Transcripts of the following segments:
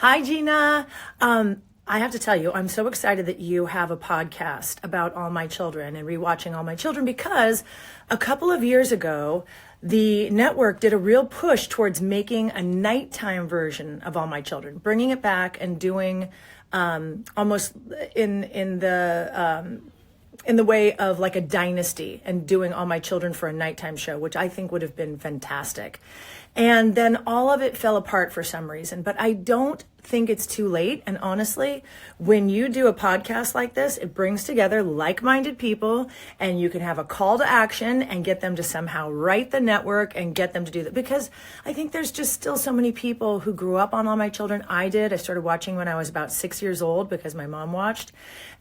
Hi, Gina. I have to tell you, I'm so excited that you have a podcast about All My Children and rewatching All My Children because a couple of years ago, the network did a real push towards making a nighttime version of All My Children, bringing it back and doing almost in the way of like a dynasty and doing All My Children for a nighttime show, which I think would have been fantastic. And then all of it fell apart for some reason. But I don't think it's too late. And honestly, when you do a podcast like this, it brings together like minded people and you can have a call to action and get them to somehow write the network and get them to do that. Because I think there's just still so many people who grew up on All My Children. I did. I started watching when I was about 6 years old because my mom watched.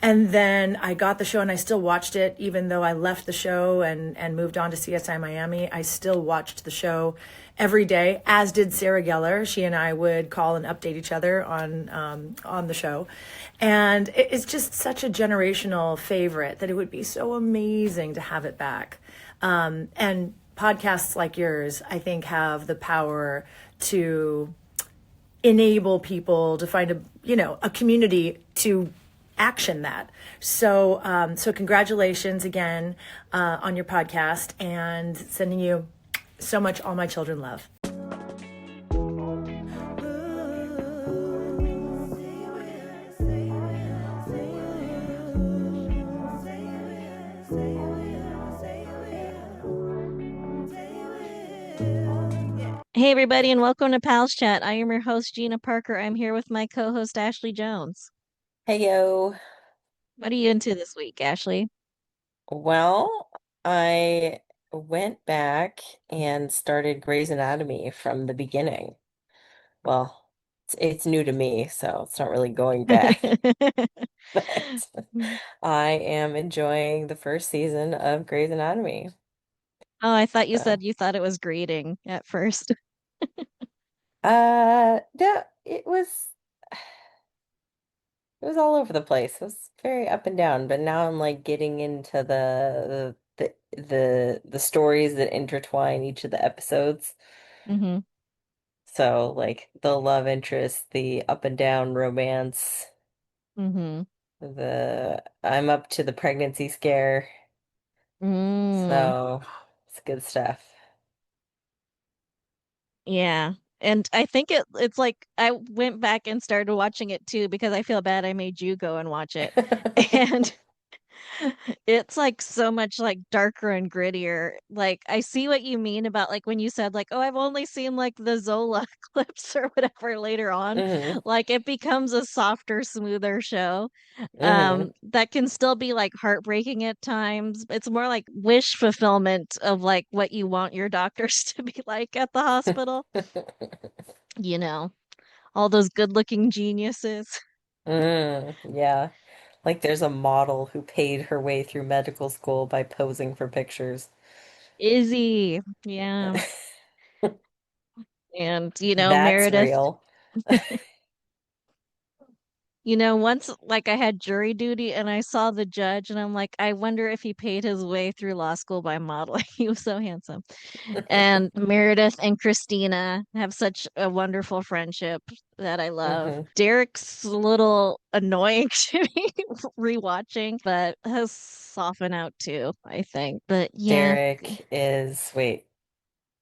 And then I got the show and I still watched it, even though I left the show and moved on to CSI Miami. I still watched the show every day, as did Sarah Gellar. She and I would call and update each other on the show, and it's just such a generational favorite that it would be so amazing to have it back. And podcasts like yours, I think, have the power to enable people to find a community to action that. So congratulations again on your podcast and sending you so much All My Children love. Hey, everybody, and welcome to Pals Chat. I am your host, Gina Parker. I'm here with my co host, Ashley Jones. Hey yo. What are you into this week, Ashley? Well, I went back and started Grey's Anatomy from the beginning. Well, it's new to me, so it's not really going back, but I am enjoying the first season of Grey's Anatomy. Oh, I thought you So, said you thought it was grating at first. no, it was all over the place. It was very up and down, but now I'm like getting into the stories that intertwine each of the episodes. Hmm. So like the love interest, the up and down romance, Hmm. the I'm up to the pregnancy scare. Mm, So it's good stuff. yeah. And I think it's like I went back and started watching it too because I feel bad I made you go and watch it. And it's like so much like darker and grittier. Like I see what you mean about like when you said like, oh, I've only seen like the Zola clips or whatever later on. hmm Like it becomes a softer, smoother show. hmm That can still be like heartbreaking at times. It's more like wish fulfillment of like what you want your doctors to be like at the hospital, you know, all those good-looking geniuses. Yeah. Like there's a model who paid her way through medical school by posing for pictures. Izzy, yeah. And That's Meredith. real. Once like I had jury duty and I saw the judge and I'm like, I wonder if he paid his way through law school by modeling. He was so handsome. And Meredith and Christina have such a wonderful friendship that I love. hmm Derek's a little annoying to me rewatching, but has softened out too, I think. But yeah, Derek is, wait,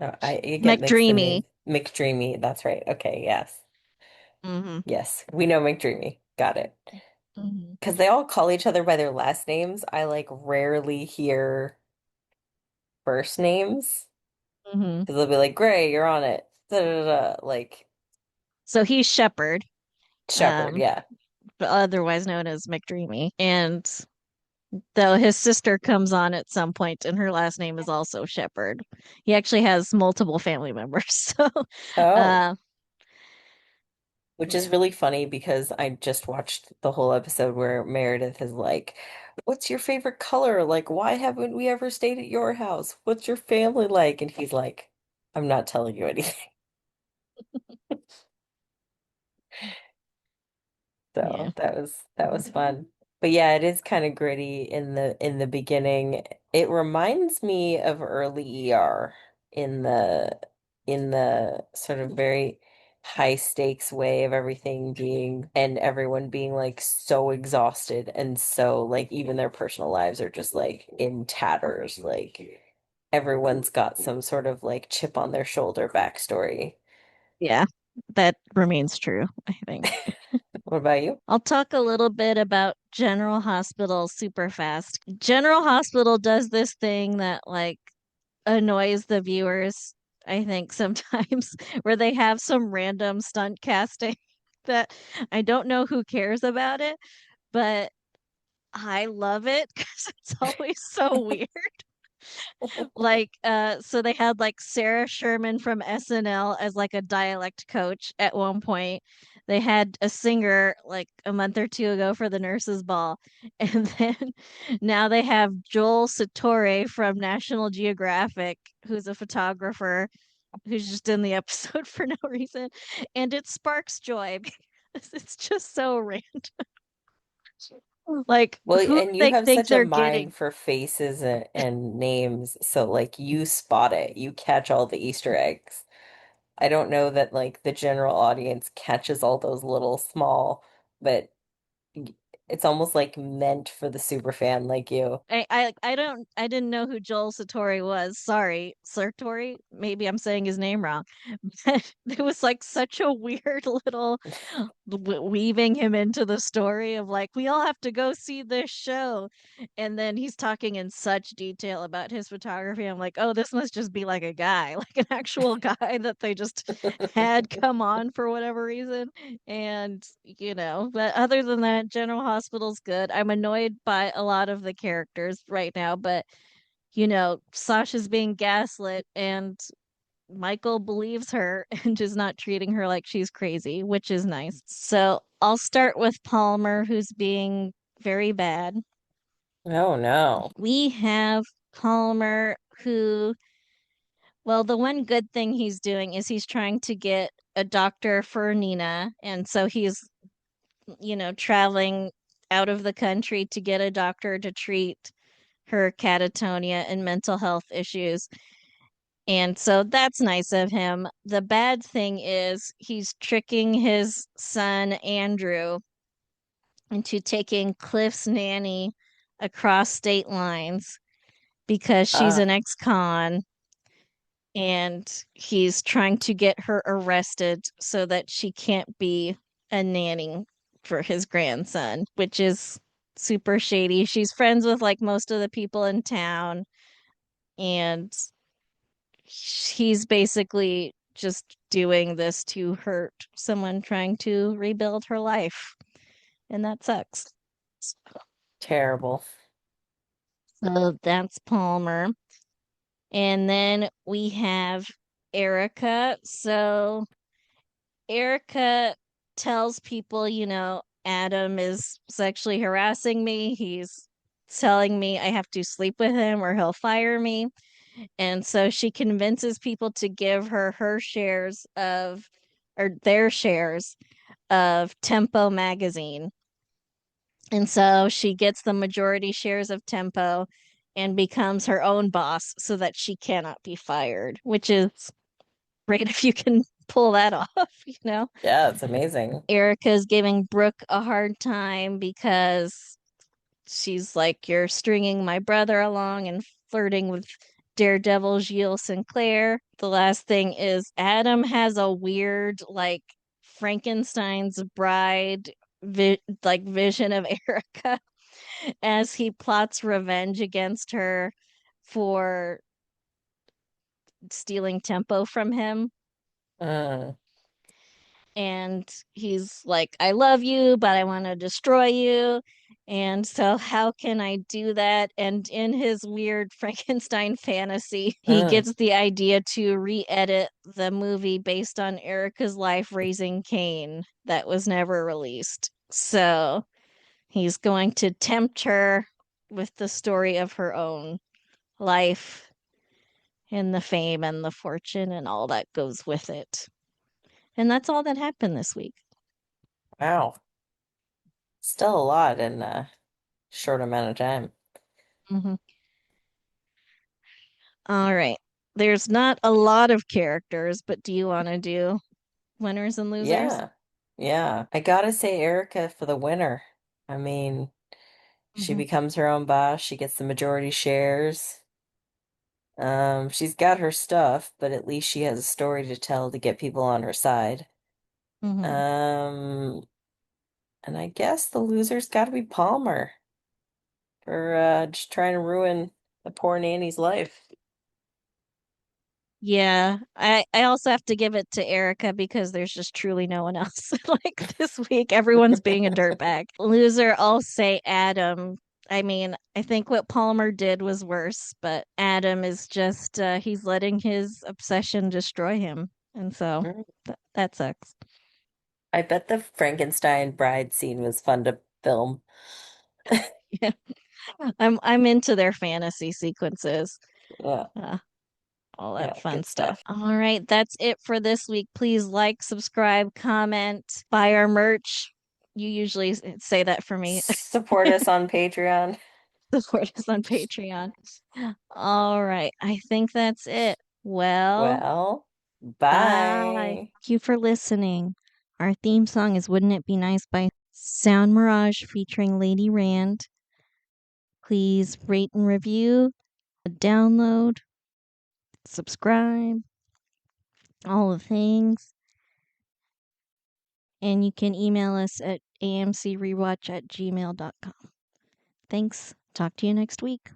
no, I get mixed the McDreamy. names. McDreamy, that's right. Okay, yes. Hmm. Yes, we know McDreamy. Got it. Hmm. Because they all call each other by their last names. I like rarely hear first names. Hmm. Because they'll be like, Gray, you're on it. Da, da, da, da. Like So he's Shepherd. Shepherd, Um, yeah. Otherwise known as McDreamy. And though his sister comes on at some point and her last name is also Shepherd. He actually has multiple family members. So, Oh, uh, which is yeah. really funny because I just watched the whole episode where Meredith is like, what's your favorite color? Like, why haven't we ever stayed at your house? What's your family like? And he's like, I'm not telling you anything. Yeah. So that was fun. But yeah, it is kind of gritty in the beginning. It reminds me of early ER in the sort of very high stakes way of everything being and everyone being like so exhausted and so like even their personal lives are just like in tatters. Like everyone's got some sort of like chip on their shoulder backstory. Yeah, that remains true, I think. What about you? I'll talk a little bit about General Hospital super fast. General Hospital does this thing that like annoys the viewers, I think sometimes, where they have some random stunt casting that I don't know who cares about it, but I love it because it's always so weird. Like, so they had like Sarah Sherman from SNL as like a dialect coach at one point. They had a singer like a month or two ago for the nurses' ball. And then now they have Joel Sartore from National Geographic, who's a photographer who's just in the episode for no reason. And it sparks joy because it's just so random. Like, Well, who do and you they have think such a they're mind getting? for faces and names, so like you spot it. You catch all the Easter eggs. I don't know that like the general audience catches all those little small, but it's almost like meant for the super fan like you. I didn't know who Joel Sartore was. Sorry, Sartori. Maybe I'm saying his name wrong. But it was like such a weird little weaving him into the story of like we all have to go see this show, and then he's talking in such detail about his photography. I'm like, oh, this must just be like a guy, like an actual guy that they just had come on for whatever reason. And, but other than that, General Hospital's good. I'm annoyed by a lot of the characters right now, but, Sasha's being gaslit and Michael believes her and is not treating her like she's crazy, which is nice. So I'll start with Palmer, who's being very bad. Oh no. We have Palmer, who, well, the one good thing he's doing is he's trying to get a doctor for Nina. And so he's traveling out of the country to get a doctor to treat her catatonia and mental health issues. And so that's nice of him. The bad thing is he's tricking his son, Andrew, into taking Cliff's nanny across state lines because she's Ah, an ex con and he's trying to get her arrested so that she can't be a nanny for his grandson, which is super shady. She's friends with like most of the people in town, and he's basically just doing this to hurt someone trying to rebuild her life, and that sucks. terrible. So that's Palmer. And then we have Erica. So Erica tells people, Adam is sexually harassing me. He's telling me I have to sleep with him or he'll fire me. And so she convinces people to give her shares of, or their shares of Tempo magazine. And so she gets the majority shares of Tempo and becomes her own boss so that she cannot be fired, which is great if you can pull that off. Yeah, it's amazing. Erica's giving Brooke a hard time because she's like, you're stringing my brother along and flirting with Daredevil Gilles Sinclair. The last thing is Adam has a weird, like, Frankenstein's bride like vision of Erica as he plots revenge against her for stealing Tempo from him. Mm, And he's like, I love you, but I want to destroy you. And so, how can I do that? And in his weird Frankenstein fantasy, he mm, gets the idea to re edit the movie based on Erica's life raising Cain that was never released. So, he's going to tempt her with the story of her own life and the fame and the fortune and all that goes with it. And that's all that happened this week. wow. Still a lot in a short amount of time. Mhm. All right. There's not a lot of characters, but do you want to do Winners and losers. Yeah. Yeah. I gotta say Erica for the winner. I mean, she Hmm. becomes her own boss. She gets the majority shares. She's got her stuff, but at least she has a story to tell to get people on her side. Hmm. Um, and I guess the loser's got to be Palmer for just trying to ruin the poor nanny's life. Yeah, I also have to give it to Erica because there's just truly no one else. Like this week, everyone's being a dirtbag. Loser, I'll say Adam. I mean, I think what Palmer did was worse, but Adam is just he's letting his obsession destroy him. And so Mm. that sucks. I bet the Frankenstein bride scene was fun to film. Yeah. I'm into their fantasy sequences. Yeah, Uh, all that yeah, fun good stuff. stuff. All right, that's it for this week. Please like, subscribe, comment, buy our merch. You usually say that for me. Support us on Patreon. Support us on Patreon. All right, I think that's it. Well, Well, bye. bye. Thank you for listening. Our theme song is Wouldn't It Be Nice by Sound Mirage featuring Lady Rand. Please rate and review, download, subscribe, all the things. And you can email us at amcrewatch@gmail.com. Thanks. Talk to you next week.